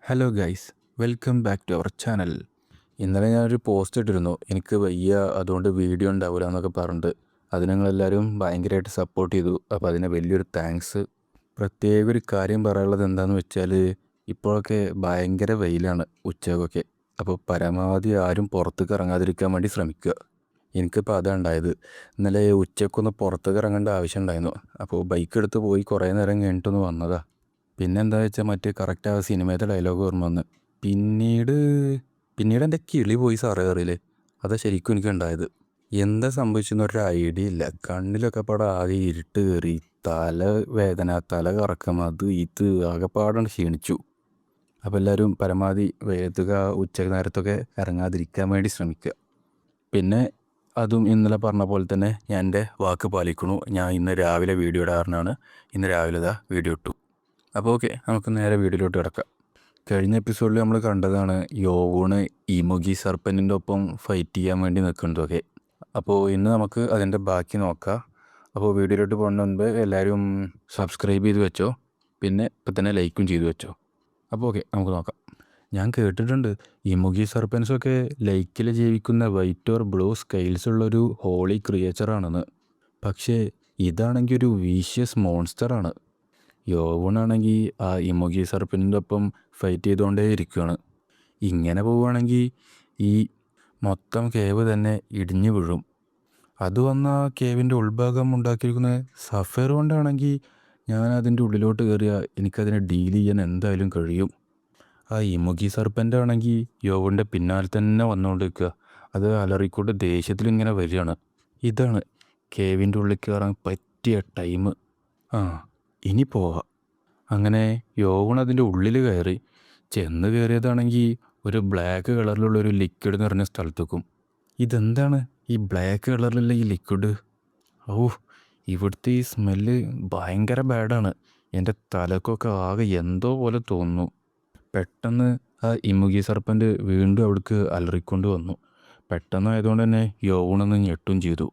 Hello guys, welcome back to our channel. ഇന്നലെ ഞാനൊരു post ഇട്ടിരുന്നു, എനിക്ക് വയ്യ അതുകൊണ്ട് വീഡിയോ ഉണ്ടാവില്ല എന്നൊക്കെ പറഞ്ഞിട്ട്. അത് നിങ്ങളെല്ലാവരും ഭയങ്കരമായിട്ട് സപ്പോർട്ട് ചെയ്തു. അപ്പോൾ അതിന് വലിയൊരു താങ്ക്സ്. പ്രത്യേക ഒരു കാര്യം പറയാനുള്ളത് എന്താണെന്ന് വെച്ചാൽ, ഇപ്പോഴൊക്കെ ഭയങ്കര വെയിലാണ് ഉച്ചക്കൊക്കെ. അപ്പോൾ പരമാവധി ആരും പുറത്തേക്ക് ഇറങ്ങാതിരിക്കാൻ വേണ്ടി ശ്രമിക്കുക. എനിക്കിപ്പോൾ അതാണ് ഉണ്ടായത്. ഇന്നലെ ഉച്ചക്കൊന്ന് പുറത്തേക്ക് ഇറങ്ങേണ്ട ആവശ്യം ഉണ്ടായിരുന്നു. അപ്പോൾ ബൈക്ക് എടുത്ത് പോയി കുറേ നേരം കഴിഞ്ഞിട്ടൊന്ന് വന്നതാ. പിന്നെ എന്താ വെച്ചാൽ മറ്റേ കറക്റ്റ് ആ സിനിമയത്തെ ഡയലോഗ് ഓർമ്മ വന്ന്. പിന്നീട് പിന്നീട് എൻ്റെ കിളി പോയി സാറേ അറിയില്ലേ. അതാ ശരിക്കും എനിക്കുണ്ടായത്. എന്താ സംഭവിച്ചെന്നൊരു ഐഡിയ ഇല്ല. കണ്ണിലൊക്കെ പാടെ ആകെ ഇരുട്ട് കയറി, തല വേദന, തല കറക്കം, അത് ഇത് ആകെപ്പാടാണ് ക്ഷീണിച്ചു. അപ്പോൾ എല്ലാവരും പരമാവധി വേഗത്തുക ഉച്ച നേരത്തൊക്കെ ഇറങ്ങാതിരിക്കാൻ വേണ്ടി ശ്രമിക്കുക. പിന്നെ അതും ഇന്നലെ പറഞ്ഞ പോലെ തന്നെ ഞാൻ എൻ്റെ വാക്ക് പാലിക്കണു. ഞാൻ ഇന്ന് രാവിലെ വീഡിയോ ഇടാറിനാണ്. ഇന്ന് രാവിലെ ഇതാ വീഡിയോ ഇട്ടു. അപ്പോൾ ഓക്കെ, നമുക്ക് നേരെ വീഡിയോയിലോട്ട് കിടക്കാം. കഴിഞ്ഞ എപ്പിസോഡിൽ നമ്മൾ കണ്ടതാണ് യോവൂണ് ഇമുഗി സർപ്പൻറ്റിൻ്റെ ഒപ്പം ഫൈറ്റ് ചെയ്യാൻ വേണ്ടി നിൽക്കുന്നതൊക്കെ. അപ്പോൾ ഇന്ന് നമുക്ക് അതിൻ്റെ ബാക്കി നോക്കാം. അപ്പോൾ വീഡിയോയിലോട്ട് പോകുന്ന മുൻപ് എല്ലാവരും സബ്സ്ക്രൈബ് ചെയ്ത് വെച്ചോ, പിന്നെ ഇപ്പം തന്നെ ലൈക്കും ചെയ്ത് വെച്ചോ. അപ്പോൾ ഓക്കെ, നമുക്ക് നോക്കാം. ഞാൻ കേട്ടിട്ടുണ്ട് ഇമുഗി സർപ്പൻസൊക്കെ ലൈക്കിൽ ജീവിക്കുന്ന വൈറ്റ് ഓർ ബ്ലൂ സ്കെയിൽസ് ഉള്ളൊരു ഹോളി ക്രിയേച്ചറാണെന്ന്. പക്ഷേ ഇതാണെങ്കിൽ ഒരു വീഷ്യസ് മോൺസ്റ്ററാണ്. യോവണാണെങ്കിൽ ആ ഇമുഗി സർപ്പൻറ്റിൻ്റെ ഒപ്പം ഫൈറ്റ് ചെയ്തുകൊണ്ടേ ഇരിക്കുകയാണ്. ഇങ്ങനെ പോവുകയാണെങ്കിൽ ഈ മൊത്തം കേവ് തന്നെ ഇടിഞ്ഞു വീഴും. അത് വന്ന കേവിൻ്റെ ഉൾഭാഗം ഉണ്ടാക്കിയിരിക്കുന്ന സഫയർ കൊണ്ടാണെങ്കിൽ ഞാൻ അതിൻ്റെ ഉള്ളിലോട്ട് കയറിയാൽ എനിക്കതിനെ ഡീൽ ചെയ്യാൻ എന്തായാലും കഴിയും. ആ ഇമുഗി സർപ്പൻ്റ് ആണെങ്കിൽ യോവൻ്റെ പിന്നാലെ തന്നെ വന്നുകൊണ്ടിരിക്കുക. അത് അലറിക്കൊണ്ട് ദേഷ്യത്തിലിങ്ങനെ വരികയാണ്. ഇതാണ് കേവിൻ്റെ ഉള്ളിൽ കയറാൻ പറ്റിയ ടൈം. ആ, ഇനി പോവാം. അങ്ങനെ യോവൺ അതിൻ്റെ ഉള്ളിൽ കയറി. ചെന്ന് കയറിയതാണെങ്കിൽ ഒരു ബ്ലാക്ക് കളറിലുള്ളൊരു ലിക്വിഡ് നിറഞ്ഞ സ്ഥലത്തേക്കും. ഇതെന്താണ് ഈ ബ്ലാക്ക് കളറിലുള്ള ഈ ലിക്വിഡ്? ഓ, ഇവിടുത്തെ ഈ സ്മെല്ല് ഭയങ്കര ബാഡാണ്. എൻ്റെ തലക്കൊക്കെ ആകെ എന്തോ പോലെ തോന്നുന്നു. പെട്ടെന്ന് ആ ഇമുഗി സർപ്പൻ്റ് വീണ്ടും അവിടേക്ക് അലറിക്കൊണ്ട് വന്നു. പെട്ടെന്നായതുകൊണ്ട് തന്നെ യോവണൊന്ന് ഞെട്ടും ചെയ്തു.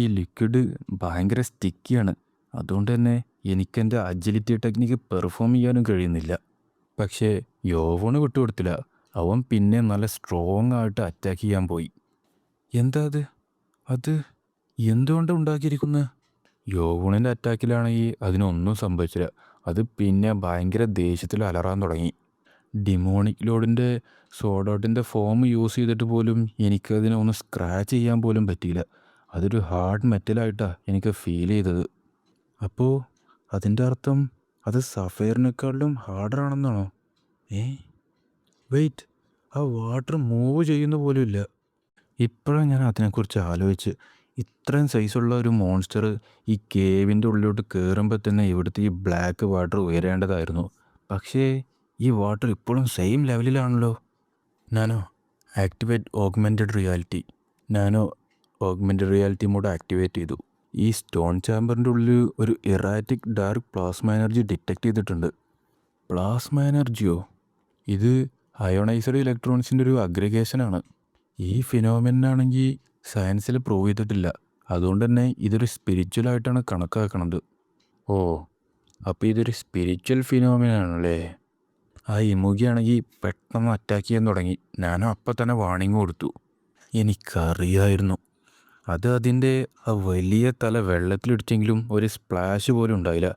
ഈ ലിക്വിഡ് ഭയങ്കര സ്റ്റിക്കിയാണ്. അതുകൊണ്ട് തന്നെ എനിക്കെൻ്റെ അജിലിറ്റി ടെക്നിക്ക് പെർഫോം ചെയ്യാനും കഴിയുന്നില്ല. പക്ഷേ യോവണ് വിട്ടുകൊടുത്തില്ല. അവൻ പിന്നെ നല്ല സ്ട്രോങ് ആയിട്ട് അറ്റാക്ക് ചെയ്യാൻ പോയി. എന്താ അത് എന്തുകൊണ്ടാണ് ഉണ്ടാക്കിയിരിക്കുന്നത്? യോവണിൻ്റെ അറ്റാക്കിലാണെങ്കിൽ അതിനൊന്നും സംഭവിച്ചില്ല. അത് പിന്നെ ഭയങ്കര ദേഷ്യത്തിൽ അലറാൻ തുടങ്ങി. ഡിമോണിക് ലോഡിൻ്റെ സോഡൗട്ടിൻ്റെ ഫോം യൂസ് ചെയ്തിട്ട് പോലും എനിക്കതിനെ ഒന്ന് സ്ക്രാച്ച് ചെയ്യാൻ പോലും പറ്റിയില്ല. അതൊരു ഹാർഡ് മെറ്റലായിട്ടാണ് എനിക്ക് ഫീൽ ചെയ്തത്. അപ്പോൾ അതിൻ്റെ അർത്ഥം അത് സഫയറിനേക്കാളും ഹാർഡറാണെന്നാണോ? വെയിറ്റ്, ആ വാട്ടർ മൂവ് ചെയ്യുന്ന പോലും ഇല്ല. ഇപ്പോഴാണ് ഞാൻ അതിനെക്കുറിച്ച് ആലോചിച്ച്. ഇത്രയും സൈസുള്ള ഒരു മോൺസ്റ്റർ ഈ കേവിൻ്റെ ഉള്ളിലോട്ട് കയറുമ്പോൾ തന്നെ ഇവിടുത്തെ ഈ ബ്ലാക്ക് വാട്ടർ ഉയരേണ്ടതായിരുന്നു. പക്ഷേ ഈ വാട്ടർ ഇപ്പോഴും സെയിം ലെവലിലാണല്ലോ. Nano augmented reality mode activate ചെയ്തു. ഈ സ്റ്റോൺ ചാമ്പറിൻ്റെ ഉള്ളിൽ ഒരു erratic dark plasma energy detect ചെയ്തിട്ടുണ്ട്. പ്ലാസ്മ എനർജിയോ? ഇത് അയോണൈസ്ഡ് ഇലക്ട്രോൺസിൻ്റെ ഒരു അഗ്രിഗേഷനാണ്. ഈ ഫിനോമിനാണെങ്കിൽ സയൻസിൽ പ്രൂവ് ചെയ്തിട്ടില്ല. അതുകൊണ്ട് തന്നെ ഇതൊരു സ്പിരിച്വലായിട്ടാണ് കണക്കാക്കണത്. ഓ, അപ്പോൾ ഇതൊരു സ്പിരിച്വൽ ഫിനോമിനാണല്ലേ. ആ ഇമുഗിയാണെങ്കിൽ പെട്ടെന്ന് അറ്റാക്ക് ചെയ്യാൻ തുടങ്ങി. ഞാനും അപ്പം തന്നെ വാർണിംഗ് കൊടുത്തു. എനിക്കറിയായിരുന്നു അത് അതിൻ്റെ ആ വലിയ തല വെള്ളത്തിലിടിച്ചെങ്കിലും ഒരു സ്പ്ലാഷ് പോലും ഉണ്ടായില്ല.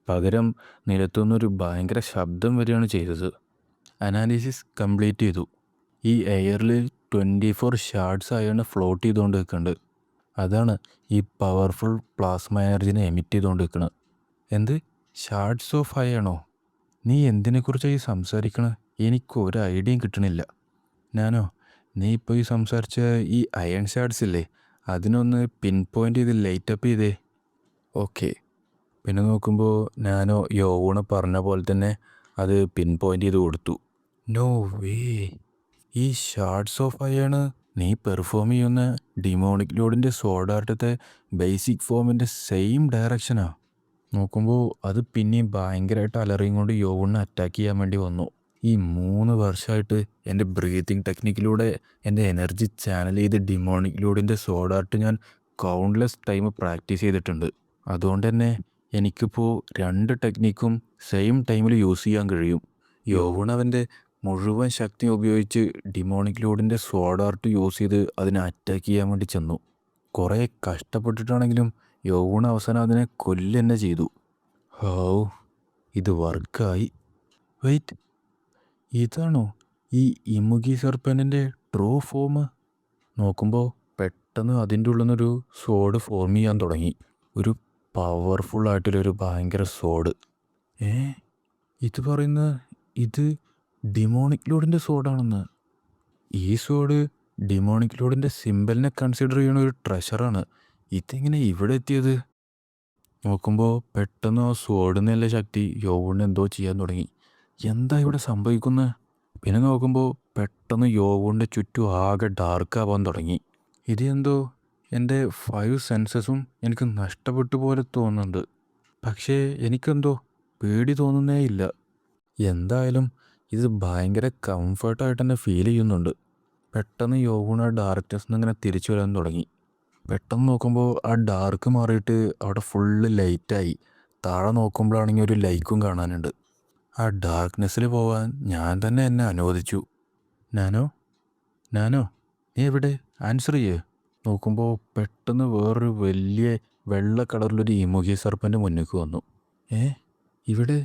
പകരം നിലത്തുനിന്നൊരു ഭയങ്കര ശബ്ദം വരികയാണ് ചെയ്തത്. അനാലിസിസ് കംപ്ലീറ്റ് ചെയ്തു. ഈ എയറിൽ 24 ഷാർഡ്സ് ആയാണ് ഫ്ലോട്ട് ചെയ്തുകൊണ്ട് നിൽക്കുന്നുണ്ട്. അതാണ് ഈ പവർഫുൾ പ്ലാസ്മ എനർജിനെ എമിറ്റ് ചെയ്തുകൊണ്ട് നിൽക്കുന്നത്. എന്ത് ഷാർഡ്സ് ഓഫ് ആയാണോ? നീ എന്തിനെക്കുറിച്ചാണ് ഈ സംസാരിക്കണത്? എനിക്കൊരു ഐഡിയയും കിട്ടണില്ല. നീ ഇപ്പോൾ ഈ സംസാരിച്ച ഈ അയൺ ഷാർഡ്സ് ഇല്ലേ, അതിനൊന്ന് പിൻ പോയിൻ്റ് ചെയ്ത് ലൈറ്റപ്പ് ചെയ്തേ. ഓക്കെ. പിന്നെ നോക്കുമ്പോൾ യോവൂണ് പറഞ്ഞ പോലെ തന്നെ അത് പിൻ പോയിൻ്റ് ചെയ്ത് കൊടുത്തു. നോ വേ, ഈ ഷാർഡ്സ് ഓഫ് അയാണ് നീ പെർഫോം ചെയ്യുന്ന ഡിമോണിക് ലോഡിൻ്റെ സോഡാർട്ടത്തെ ബേസിക് ഫോമിൻ്റെ സെയിം ഡയറക്ഷനാണ്. നോക്കുമ്പോൾ അത് പിന്നെയും ഭയങ്കരമായിട്ട് അലറിയും കൊണ്ട് യോവൂണിനെ അറ്റാക്ക് ചെയ്യാൻ വേണ്ടി വന്നു. ഈ 3 വർഷമായിട്ട് എൻ്റെ ബ്രീത്തിങ് ടെക്നിക്കിലൂടെ എൻ്റെ എനർജി ചാനൽ ചെയ്ത് ഡിമോണിക് ലോഡിൻ്റെ സോഡാർട്ട് ഞാൻ കൗണ്ട്ലെസ് ടൈം പ്രാക്ടീസ് ചെയ്തിട്ടുണ്ട്. അതുകൊണ്ട് തന്നെ എനിക്കിപ്പോൾ 2 ടെക്നിക്കും സെയിം ടൈമിൽ യൂസ് ചെയ്യാൻ കഴിയും. യോവൂൺ അവൻ്റെ മുഴുവൻ ശക്തി ഉപയോഗിച്ച് ഡിമോണിക് ലോഡിൻ്റെ സ്വാഡ് ആർട്ട് യൂസ് ചെയ്ത് അതിനെ അറ്റാക്ക് ചെയ്യാൻ വേണ്ടി ചെന്നു. കുറേ കഷ്ടപ്പെട്ടിട്ടാണെങ്കിലും യോവൂൺ അവസാനം അതിനെ കൊല്ലുക തന്നെ ചെയ്തു. ഹൗ, ഇത് വർക്കായി. വെയിറ്റ്, ഇതാണോ ഈ ഇമുഗി സർപ്പൻറ്റിൻ്റെ ട്രൂ ഫോം? നോക്കുമ്പോൾ പെട്ടെന്ന് അതിൻ്റെ ഉള്ളിൽ നിന്നൊരു സോഡ് ഫോം ചെയ്യാൻ തുടങ്ങി. ഒരു പവർഫുള്ളായിട്ടുള്ളൊരു ഭയങ്കര സോഡ്. ഇത് ഇത് ഡിമോണിക് ലോഡിൻ്റെ സോഡാണെന്ന്. ഈ സോഡ് ഡിമോണിക് ലോഡിൻ്റെ സിമ്പലിനെ കൺസിഡർ ചെയ്യുന്ന ഒരു ട്രഷറാണ്. ഇതെങ്ങനെ ഇവിടെ എത്തിയത്? നോക്കുമ്പോൾ പെട്ടെന്ന് ആ സോഡിൽ നിന്നുള്ള ശക്തി യോവൂണിന് എന്തോ ചെയ്യാൻ തുടങ്ങി. എന്താ ഇവിടെ സംഭവിക്കുന്നത്? പിന്നെ നോക്കുമ്പോൾ പെട്ടെന്ന് യോവൂണിൻ്റെ ചുറ്റും ആകെ ഡാർക്കാവാൻ തുടങ്ങി. ഇത് എന്തോ എൻ്റെ 5 സെൻസസും എനിക്ക് നഷ്ടപ്പെട്ടു പോലെ തോന്നുന്നുണ്ട്. പക്ഷേ എനിക്കെന്തോ പേടി തോന്നുന്നേ ഇല്ല. എന്തായാലും ഇത് ഭയങ്കര കംഫർട്ടായിട്ട് തന്നെ ഫീൽ ചെയ്യുന്നുണ്ട്. പെട്ടെന്ന് യോവൂൺ ആ ഡാർക്ക്നെസ്സിൽ നിന്ന് ഇങ്ങനെ തിരിച്ചു വരാൻ തുടങ്ങി. പെട്ടെന്ന് നോക്കുമ്പോൾ ആ ഡാർക്ക് മാറിയിട്ട് അവിടെ ഫുള്ള് ലൈറ്റായി. താഴെ നോക്കുമ്പോഴാണെങ്കിൽ ഒരു ലൈക്കും കാണാനുണ്ട്. ആ ഡാർക്ക്നെസ്സിൽ പോകാൻ ഞാൻ തന്നെ എന്നെ അനുവദിച്ചു. നാനോ നീ എവിടെ? ആൻസർ ചെയ്യേ. നോക്കുമ്പോൾ പെട്ടെന്ന് വേറൊരു വലിയ വെള്ള കളറിലൊരു ഇമുഗി സർപ്പൻ്റെ മുന്നിലേക്ക് വന്നു. ഇവിടെ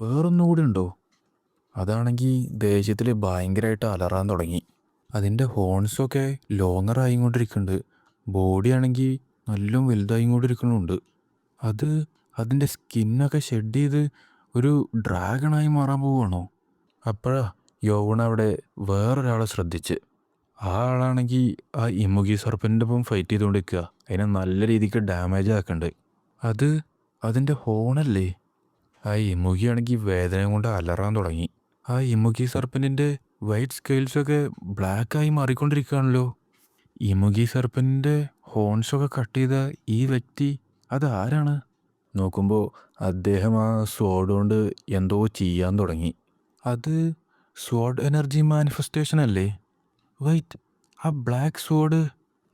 വേറൊന്നും കൂടി ഉണ്ടോ? അതാണെങ്കിൽ ദേഷ്യത്തിൽ ഭയങ്കരമായിട്ട് അലറാൻ തുടങ്ങി. അതിൻ്റെ ഹോൺസൊക്കെ ലോങ്ങറായി കൊണ്ടിരിക്കുന്നുണ്ട്. ബോഡി ആണെങ്കിൽ നല്ല വലുതായി കൊണ്ടിരിക്കുന്നുണ്ട്. അതിൻ്റെ സ്കിന്നൊക്കെ ഷെഡ് ചെയ്ത് ഒരു ഡ്രാഗണായി മാറാൻ പോവുകയാണോ? അപ്പോഴാ യോവൂൺ അവിടെ വേറൊരാളെ ശ്രദ്ധിച്ച്. ആ ആളാണെങ്കിൽ ആ ഇമുഗി സർപ്പൻ്റെ ഒപ്പം ഫൈറ്റ് ചെയ്തുകൊണ്ടിരിക്കുക. അതിനെ നല്ല രീതിക്ക് ഡാമേജ് ആക്കുന്നുണ്ട്. അതിൻ്റെ ഹോണല്ലേ? ആ ഇമുഗിയാണെങ്കിൽ വേദന കൊണ്ട് അലറാൻ തുടങ്ങി. ആ ഇമുഗി സർപ്പൻറ്റിൻ്റെ വൈറ്റ് സ്കെയിൽസൊക്കെ ബ്ലാക്കായി മാറിക്കൊണ്ടിരിക്കുകയാണല്ലോ. ഇമുഗി സർപ്പൻറ്റിൻ്റെ ഹോൺസൊക്കെ കട്ട് ചെയ്ത ഈ വ്യക്തി അതാരാണ്? നോക്കുമ്പോൾ അദ്ദേഹം ആ സ്വാഡ് കൊണ്ട് എന്തോ ചെയ്യാൻ തുടങ്ങി. അത് സ്വാഡ് എനർജി മാനിഫെസ്റ്റേഷൻ അല്ലേ? വെയിറ്റ്, ആ ബ്ലാക്ക് സ്വാഡ്.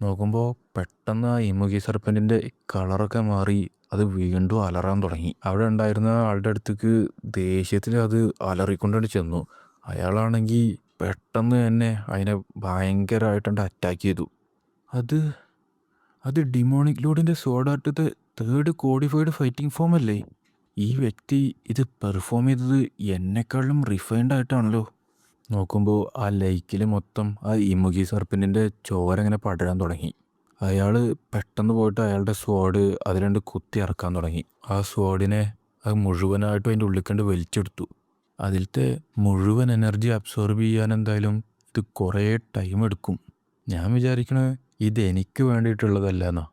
നോക്കുമ്പോൾ പെട്ടെന്ന് ആ ഇമുഗി സർപ്പൻറ്റിൻ്റെ കളറൊക്കെ മാറി അത് വീണ്ടും അലറാൻ തുടങ്ങി. അവിടെ ഉണ്ടായിരുന്ന ആളുടെ അടുത്തേക്ക് ദേഷ്യത്തിൽ അത് അലറിക്കൊണ്ടാണ് ചെന്നു. അയാളാണെങ്കിൽ പെട്ടെന്ന് തന്നെ അതിനെ ഭയങ്കരമായിട്ടുണ്ട് അറ്റാക്ക് ചെയ്തു. അത് ഡിമോണിക് ലോഡിൻ്റെ സോഡ് ആർട്ടത്തെ 3rd കോഡിഫൈഡ് ഫൈറ്റിംഗ് ഫോം അല്ലേ? ഈ വ്യക്തി ഇത് പെർഫോം ചെയ്തത് എന്നെക്കാളും റിഫൈൻഡ് ആയിട്ടാണല്ലോ. നോക്കുമ്പോൾ ആ ലൈക്കിൽ മൊത്തം ആ ഇമുഗി സർപ്പൻറ്റിൻ്റെ ചോര ഇങ്ങനെ പടരാൻ തുടങ്ങി. അയാൾ പെട്ടെന്ന് പോയിട്ട് അയാളുടെ സ്വാഡ് അതിലുണ്ട് കുത്തി ഇറക്കാൻ തുടങ്ങി. ആ സ്വാഡിനെ അത് മുഴുവനായിട്ടും അതിൻ്റെ ഉള്ളിൽ കണ്ട് വലിച്ചെടുത്തു. അതിലത്തെ മുഴുവൻ എനർജി അബ്സോർബ് ചെയ്യാൻ എന്തായാലും ഇത് കുറേ ടൈം എടുക്കും. ഞാൻ വിചാരിക്കണത് ഇത് എനിക്ക് വേണ്ടിയിട്ടുള്ളതല്ല എന്നാ.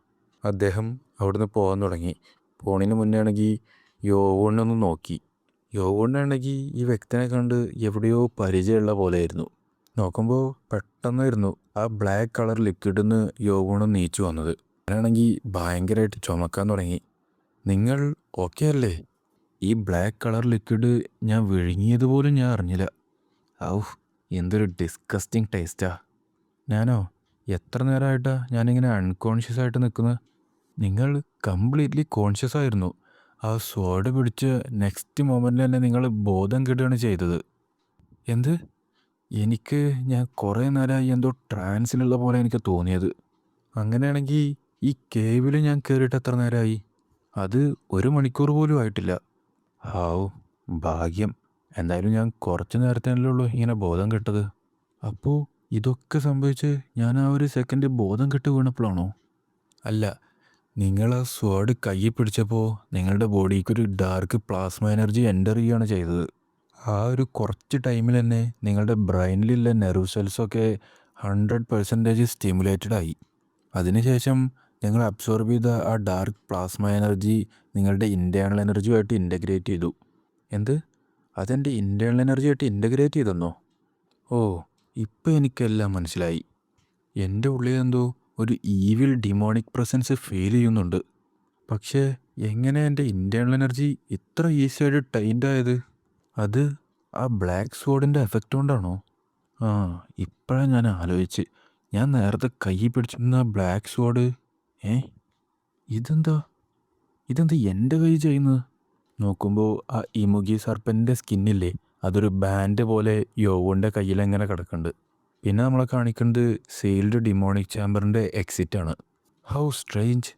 അദ്ദേഹം അവിടുന്ന് പോകാൻ തുടങ്ങി. പോണതിന് മുന്നേ ആണെങ്കിൽ യോവൂണിനൊന്ന് നോക്കി. യോവൂണിനാണെങ്കിൽ ഈ വ്യക്തിനെ കണ്ട് എവിടെയോ പരിചയമുള്ള പോലെയായിരുന്നു. നോക്കുമ്പോൾ പെട്ടെന്നായിരുന്നു ആ ബ്ലാക്ക് കളർ ലിക്വിഡിൽ നിന്ന് യോവൂൺ നീച്ചു വന്നത്. ഞാനാണെങ്കിൽ ഭയങ്കരമായിട്ട് ചുമക്കാൻ തുടങ്ങി. നിങ്ങൾ ഓക്കെ അല്ലേ? ഈ ബ്ലാക്ക് കളർ ലിക്വിഡ് ഞാൻ വിഴുങ്ങിയതുപോലും ഞാൻ അറിഞ്ഞില്ല. എന്തൊരു ഡിസ്കസ്റ്റിംഗ് ടേസ്റ്റാ. ഞാനോ എത്ര നേരമായിട്ടാണ് ഞാനിങ്ങനെ അൺകോൺഷ്യസ് ആയിട്ട് നിൽക്കുന്നത്? നിങ്ങൾ കംപ്ലീറ്റ്ലി കോൺഷ്യസ് ആയിരുന്നു. ആ സ്വാഡ് പിടിച്ച് നെക്സ്റ്റ് മൊമെൻറ്റിൽ തന്നെ നിങ്ങൾ ബോധം കെടുകയാണ് ചെയ്തത്. എന്ത്? ഞാൻ കുറേ നേരമായി എന്തോ ട്രാൻസിലുള്ള പോലെ എനിക്ക് തോന്നിയത്. അങ്ങനെയാണെങ്കിൽ ഈ കേവിൽ ഞാൻ കയറിയിട്ട് എത്ര നേരമായി? അത് 1 മണിക്കൂർ പോലും ആയിട്ടില്ല. ഭാഗ്യം. എന്തായാലും ഞാൻ കുറച്ച് നേരത്തേനല്ലേ ഉള്ളൂ ഇങ്ങനെ ബോധം കെട്ടത്. അപ്പോൾ ഇതൊക്കെ സംഭവിച്ച് ഞാൻ ആ ഒരു സെക്കൻഡ് ബോധം കെട്ട് വീണപ്പോഴാണോ? അല്ല, നിങ്ങൾ ആ സ്വാഡ് കയ്യിൽ പിടിച്ചപ്പോൾ നിങ്ങളുടെ ബോഡിക്കൊരു ഡാർക്ക് പ്ലാസ്മ എനർജി എൻ്റർ ചെയ്യുകയാണ് ചെയ്തത്. ആ ഒരു കുറച്ച് ടൈമിൽ തന്നെ നിങ്ങളുടെ ബ്രെയിനിലുള്ള നെർവ് സെൽസൊക്കെ 100% സ്റ്റിമുലേറ്റഡ് ആയി. അതിനുശേഷം നിങ്ങൾ അബ്സോർബ് ചെയ്ത ആ ഡാർക്ക് പ്ലാസ്മ എനർജി നിങ്ങളുടെ ഇൻറ്റേർണൽ എനർജിയുമായിട്ട് ഇൻ്റഗ്രേറ്റ് ചെയ്തു. എന്ത്? അതെൻ്റെ ഇൻറ്റേർണൽ എനർജിയായിട്ട് ഇൻ്റഗ്രേറ്റ് ചെയ്തെന്നോ? ഇപ്പോൾ എനിക്കെല്ലാം മനസ്സിലായി. എൻ്റെ ഉള്ളിലെന്തോ ഒരു ഈവിൽ ഡിമോണിക് പ്രസൻസ് ഫീൽ ചെയ്യുന്നുണ്ട്. പക്ഷേ എങ്ങനെ എൻ്റെ ഇൻറ്റേർണൽ എനർജി ഇത്ര ഈസിയായിട്ട് ടൈൻഡ് ആയത്? അത് ആ ബ്ലാക്ക് സ്വാഡിൻ്റെ എഫക്റ്റ് കൊണ്ടാണോ? ഇപ്പോഴാണ് ഞാൻ ആലോചിച്ച്. ഞാൻ നേരത്തെ കയ്യിൽ പിടിച്ചിരുന്ന ബ്ലാക്ക് സ്വാഡ് ഇതെന്താ എൻ്റെ കൈ ചെയ്യുന്നത്? നോക്കുമ്പോൾ ആ ഇമുഗി സർപ്പൻ്റെ സ്കിന്നില്ലേ അതൊരു ബാൻഡ് പോലെ യോവോൻ്റെ കയ്യിലെങ്ങനെ കിടക്കുന്നുണ്ട്. പിന്നെ നമ്മളെ കാണിക്കുന്നത് സെയിൽഡ് ഡിമോണിക് ചാമ്പറിൻ്റെ എക്സിറ്റാണ്. How strange.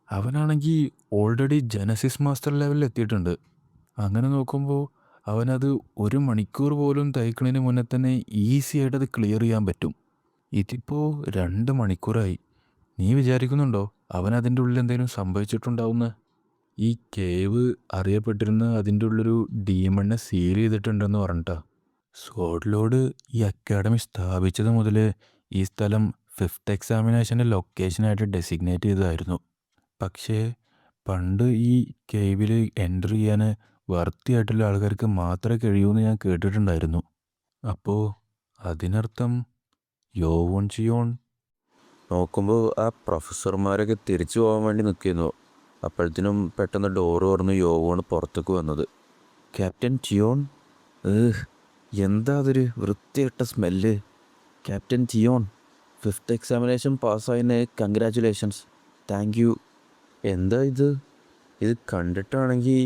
അവനാണെങ്കിൽ ഓൾറെഡി ജനസിസ് മാസ്റ്റർ ലെവലിൽ എത്തിയിട്ടുണ്ട്. അങ്ങനെ നോക്കുമ്പോൾ അവനത് 1 മണിക്കൂർ പോലും തയ്ക്കുന്നതിന് മുന്നേ തന്നെ ഈസി ആയിട്ട് അത് ക്ലിയർ ചെയ്യാൻ പറ്റും. ഇതിപ്പോൾ 2 മണിക്കൂറായി. നീ വിചാരിക്കുന്നുണ്ടോ അവനതിൻ്റെ ഉള്ളിൽ എന്തെങ്കിലും സംഭവിച്ചിട്ടുണ്ടാവുമെന്ന്? ഈ കേവ് അറിയപ്പെട്ടിരുന്ന അതിൻ്റെ ഉള്ളൊരു ഡീമണിനെ സീൽ ചെയ്തിട്ടുണ്ടെന്ന് പറഞ്ഞിട്ടാ. സോഡ് ലോർഡ് ഈ അക്കാഡമി സ്ഥാപിച്ചത് മുതൽ ഈ സ്ഥലം 5th എക്സാമിനേഷൻ്റെ ലൊക്കേഷനായിട്ട് ഡെസിഗ്നേറ്റ് ചെയ്തതായിരുന്നു. പക്ഷേ പണ്ട് ഈ കേവിൽ എൻ്റർ ചെയ്യാൻ വർത്തിയായിട്ടുള്ള ആൾക്കാർക്ക് മാത്രമേ കഴിയൂന്ന് ഞാൻ കേട്ടിട്ടുണ്ടായിരുന്നു. അപ്പോൾ അതിനർത്ഥം യോവോൺ ചിയോൺ. നോക്കുമ്പോൾ ആ പ്രൊഫസർമാരൊക്കെ തിരിച്ചു പോകാൻ വേണ്ടി നിൽക്കുന്നു. അപ്പോഴത്തേനും പെട്ടെന്ന് ഡോറ് തുറന്ന് യോവോണ് പുറത്തേക്ക് വന്നത്. Captain Cheon. എന്താ അതൊരു വൃത്തികെട്ട smell. Captain Cheon, 5th examination പാസ്സായതിന് കൺഗ്രാറ്റുലേഷൻസ്. Thank you. എന്താ ഇത്? ഇത് കണ്ടിട്ടാണെങ്കിൽ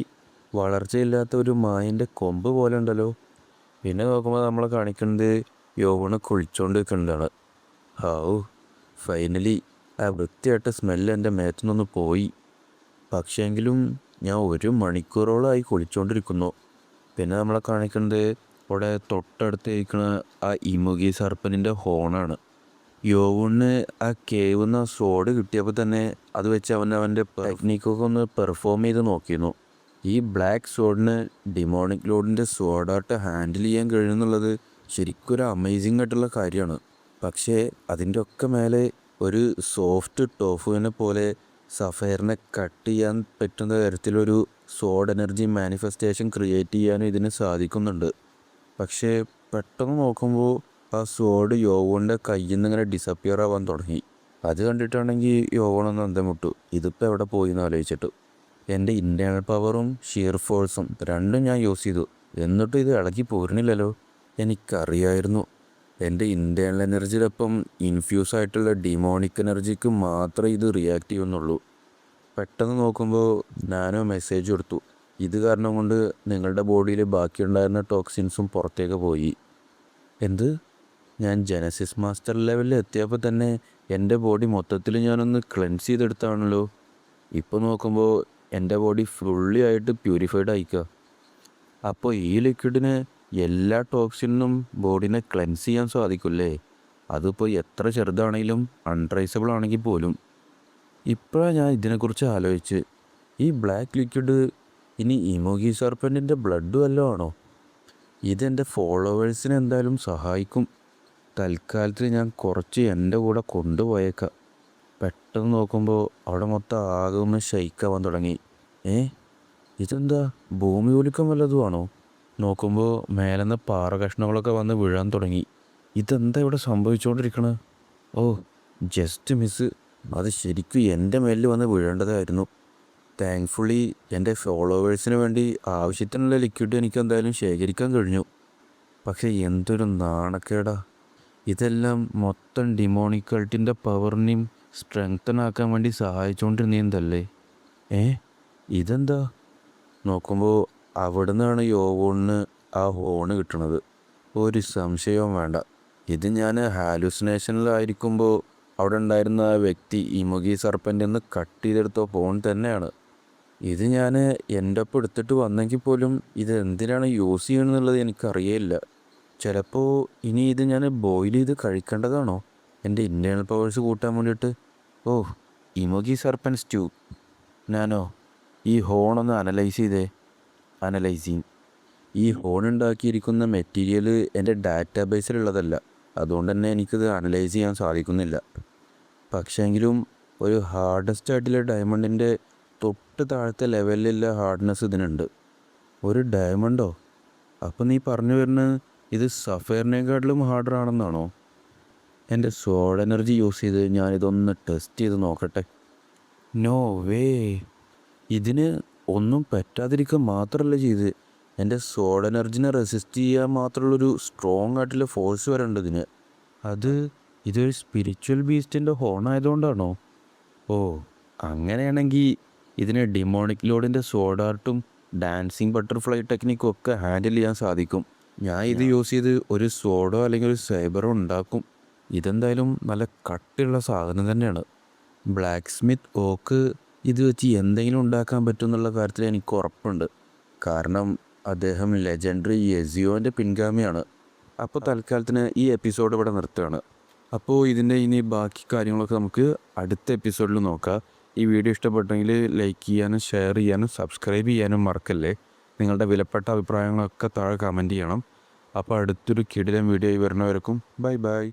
വളർച്ചയില്ലാത്ത ഒരു മായൻ്റെ കൊമ്പ് പോലെ ഉണ്ടല്ലോ. പിന്നെ നോക്കുമ്പോൾ നമ്മളെ കാണിക്കുന്നത് യോവണ് കുളിച്ചോണ്ട് നിൽക്കുന്നതാണ്. ഹാവൂ, ഫൈനലി ആ വൃത്തിയായിട്ട സ്മെല്ല് എൻ്റെ മേത്തു നിന്ന് പോയി. പക്ഷേങ്കിലും ഞാൻ 1 മണിക്കൂറോളമായി കുളിച്ചുകൊണ്ടിരിക്കുന്നു. പിന്നെ നമ്മളെ കാണിക്കുന്നത് ഇവിടെ തൊട്ടടുത്ത് ഇരിക്കുന്ന ആ ഇമുഗി സർപ്പനിൻ്റെ ഹോണാണ്. യോവണ് ആ കേവുന്ന സോഡ് കിട്ടിയപ്പോൾ തന്നെ അത് വെച്ച് അവൻ്റെ ടെക്നിക്കൊക്കെ ഒന്ന് പെർഫോം ചെയ്ത് നോക്കിയിരുന്നു. ഈ ബ്ലാക്ക് സോഡിന് ഡിമോണിക് ലോഡിൻ്റെ സോഡായിട്ട് ഹാൻഡിൽ ചെയ്യാൻ കഴിയുമെന്നുള്ളത് ശരിക്കും ഒരു അമേസിങ് ആയിട്ടുള്ള കാര്യമാണ്. പക്ഷേ അതിൻ്റെ ഒക്കെ മേലെ ഒരു സോഫ്റ്റ് ടോഫുവിനെ പോലെ സഫയറിനെ കട്ട് ചെയ്യാൻ പറ്റുന്ന തരത്തിലൊരു സോഡ് എനർജി മാനിഫെസ്റ്റേഷൻ ക്രിയേറ്റ് ചെയ്യാനും ഇതിന് സാധിക്കുന്നുണ്ട്. പക്ഷേ പെട്ടെന്ന് നോക്കുമ്പോൾ ആ സോഡ് യോവോൻ്റെ കയ്യിൽ നിന്ന് ഇങ്ങനെ ഡിസപ്പിയർ ആവാൻ തുടങ്ങി. അത് കണ്ടിട്ടാണെങ്കിൽ യോവോണൊന്ന് അന്തം വിട്ടു. ഇതിപ്പോൾ എവിടെ പോയി എന്ന് ആലോചിച്ചിട്ട്. എൻ്റെ ഇൻറ്റേർണൽ പവറും ഷിയർ ഫോഴ്സും രണ്ടും ഞാൻ യൂസ് ചെയ്തു, എന്നിട്ടും ഇത് ഇളകി പോരുന്നില്ലല്ലോ. എനിക്കറിയായിരുന്നു എൻ്റെ ഇൻറ്റേർണൽ എനർജിയിലൊപ്പം ഇൻഫ്യൂസ് ആയിട്ടുള്ള ഡിമോണിക് എനർജിക്ക് മാത്രമേ ഇത് റിയാക്ട് ചെയ്യുന്നുള്ളൂ. പെട്ടെന്ന് നോക്കുമ്പോൾ ഞാനോ മെസ്സേജ് കൊടുത്തു. ഇത് കാരണം കൊണ്ട് നിങ്ങളുടെ ബോഡിയിൽ ബാക്കിയുണ്ടായിരുന്ന ടോക്സിൻസും പുറത്തേക്ക് പോയി. എന്ത്? ഞാൻ ജനസിസ് മാസ്റ്റർ ലെവലിൽ എത്തിയപ്പോൾ തന്നെ എൻ്റെ ബോഡി മൊത്തത്തിൽ ഞാനൊന്ന് ക്ലെൻസ് ചെയ്തെടുത്താണല്ലോ. ഇപ്പോൾ നോക്കുമ്പോൾ എൻ്റെ ബോഡി ഫുള്ളി ആയിട്ട് പ്യൂരിഫൈഡ് ആയിക്കുക. അപ്പോൾ ഈ ലിക്വിഡിന് എല്ലാ ടോക്സിനും ബോഡിനെ ക്ലെൻസ് ചെയ്യാൻ സാധിക്കില്ലേ? അതിപ്പോൾ എത്ര ചെറുതാണെങ്കിലും അൺട്രേസബിൾ ആണെങ്കിൽ പോലും. ഇപ്പോഴാണ് ഞാൻ ഇതിനെക്കുറിച്ച് ആലോചിച്ച്, ഈ ബ്ലാക്ക് ലിക്വിഡ് ഇനി ഇമോഗി സർപ്പൻറ്റിൻ്റെ ബ്ലഡ് വല്ലതും ആണോ? ഇതെൻ്റെ ഫോളോവേഴ്സിനെ എന്തായാലും സഹായിക്കും. തൽക്കാലത്തിൽ ഞാൻ കുറച്ച് എൻ്റെ കൂടെ കൊണ്ടുപോയേക്കാം. പെട്ടെന്ന് നോക്കുമ്പോൾ അവിടെ മൊത്തം ആകെ ഒന്ന് ഷെയ്ക്കാവാൻ തുടങ്ങി. ഇതെന്താ ഭൂമി കുലുക്കം വല്ലതുമാണോ? നോക്കുമ്പോൾ മേലെന്ന് പാറ കഷ്ണങ്ങളൊക്കെ വന്ന് വീഴാൻ തുടങ്ങി. ഇതെന്താ ഇവിടെ സംഭവിച്ചുകൊണ്ടിരിക്കണത്? ഓ, ജസ്റ്റ് മിസ്. അത് ശരിക്കും എൻ്റെ മേലിൽ വന്ന് വീഴേണ്ടതായിരുന്നു. താങ്ക്ഫുള്ളി എൻ്റെ ഫോളോവേഴ്സിന് വേണ്ടി ആവശ്യത്തിനുള്ള ലിക്വിഡ് എനിക്ക് എന്തായാലും ശേഖരിക്കാൻ കഴിഞ്ഞു. പക്ഷേ എന്തൊരു നാണക്കേടാ. ഇതെല്ലാം മൊത്തം ഡിമോണിക് കൾട്ടിൻ്റെ പവറിനെയും സ്ട്രെങ്തനാക്കാൻ വേണ്ടി സഹായിച്ചുകൊണ്ടിരുന്നതല്ലേ? ഇതെന്താ? നോക്കുമ്പോൾ അവിടെ നിന്നാണ് യോവോണിന് ആ ഹോണ് കിട്ടുന്നത്. ഒരു സംശയവും വേണ്ട, ഇത് ഞാൻ ഹാലുസിനേഷനിലായിരിക്കുമ്പോൾ അവിടെ ഉണ്ടായിരുന്ന ആ വ്യക്തി ഇമുഗി സർപ്പൻ്റ് എന്ന് കട്ട് ചെയ്തെടുത്ത ഹോൺ തന്നെയാണ്. ഇത് ഞാൻ എൻ്റെ ഒപ്പം എടുത്തിട്ട് വന്നെങ്കിൽ പോലും ഇത് എന്തിനാണ് യൂസ് ചെയ്യണമെന്നുള്ളത് എനിക്കറിയില്ല. ചിലപ്പോൾ ഇനി ഇത് ഞാൻ ബോയിൽ ചെയ്ത് കഴിക്കേണ്ടതാണോ എൻ്റെ ഇൻറ്റേർണൽ പവേഴ്സ് കൂട്ടാൻ വേണ്ടിയിട്ട്? ഓ, ഇമോഗി സർപ്പൻ സ്റ്റൂ. ഞാനോ ഈ ഹോണൊന്ന് അനലൈസിങ്. ഈ ഹോൺ ഉണ്ടാക്കിയിരിക്കുന്ന മെറ്റീരിയൽ എൻ്റെ ഡാറ്റാബേസിലുള്ളതല്ല, അതുകൊണ്ട് തന്നെ എനിക്കിത് അനലൈസ് ചെയ്യാൻ സാധിക്കുന്നില്ല. പക്ഷേങ്കിലും ഒരു ഹാർഡസ്റ്റ് ആയിട്ടുള്ള ഡയമണ്ടിൻ്റെ തൊട്ട് താഴത്തെ ലെവലിലുള്ള ഹാർഡ്നെസ് ഇതിനുണ്ട്. ഒരു ഡയമണ്ടോ? അപ്പം നീ പറഞ്ഞു വരുന്നത് ഇത് സഫയറിനെക്കാട്ടിലും ഹാർഡറാണെന്നാണോ? എൻ്റെ സോഡ് എനർജി യൂസ് ചെയ്ത് ഞാനിതൊന്ന് ടെസ്റ്റ് ചെയ്ത് നോക്കട്ടെ. No way. ഇതിന് ഒന്നും പറ്റാതിരിക്കുക മാത്രമല്ല ചെയ്ത്, എൻ്റെ സോഡ് എനർജിനെ റെസിസ്റ്റ് ചെയ്യാൻ മാത്രമുള്ളൊരു സ്ട്രോങ് ആയിട്ടുള്ള ഫോഴ്സ് വരേണ്ടത് ഇതിന്. ഇതൊരു സ്പിരിച്വൽ ബീസ്റ്റിൻ്റെ ഹോൺ ആയതുകൊണ്ടാണോ? ഓ, അങ്ങനെയാണെങ്കിൽ ഇതിന് ഡിമോണിക് ലോഡിൻ്റെ സോഡ് ആർട്ടും ഡാൻസിങ് ബട്ടർഫ്ലൈ ടെക്നിക്കും ഒക്കെ ഹാൻഡിൽ ചെയ്യാൻ സാധിക്കും. ഞാൻ ഇത് യൂസ് ചെയ്ത് ഒരു സോഡോ അല്ലെങ്കിൽ ഒരു സൈബറോ ഉണ്ടാക്കും. ഇതെന്തായാലും നല്ല കട്ടിയുള്ള സാധനം തന്നെയാണ്. ബ്ലാക്ക് സ്മിത്ത് ഓക്ക് ഇത് വെച്ച് എന്തെങ്കിലും ഉണ്ടാക്കാൻ പറ്റും എന്നുള്ള കാര്യത്തിൽ എനിക്ക് ഉറപ്പുണ്ട്. കാരണം അദ്ദേഹം ലെജൻഡറി യെസിയോൻ്റെ പിൻഗാമിയാണ്. അപ്പോൾ തൽക്കാലത്തിന് ഈ എപ്പിസോഡ് ഇവിടെ നിർത്തുകയാണ്. അപ്പോൾ ഇതിൻ്റെ ഇനി ബാക്കി കാര്യങ്ങളൊക്കെ നമുക്ക് അടുത്ത എപ്പിസോഡിൽ നോക്കാം. ഈ വീഡിയോ ഇഷ്ടപ്പെട്ടെങ്കിൽ ലൈക്ക് ചെയ്യാനും ഷെയർ ചെയ്യാനും സബ്സ്ക്രൈബ് ചെയ്യാനും മറക്കല്ലേ. നിങ്ങളുടെ വിലപ്പെട്ട അഭിപ്രായങ്ങളൊക്കെ താഴെ കമൻറ്റ് ചെയ്യണം. അപ്പോൾ അടുത്തൊരു കിടിലൻ വീഡിയോ വരുന്നവർക്കും ബൈ ബൈ.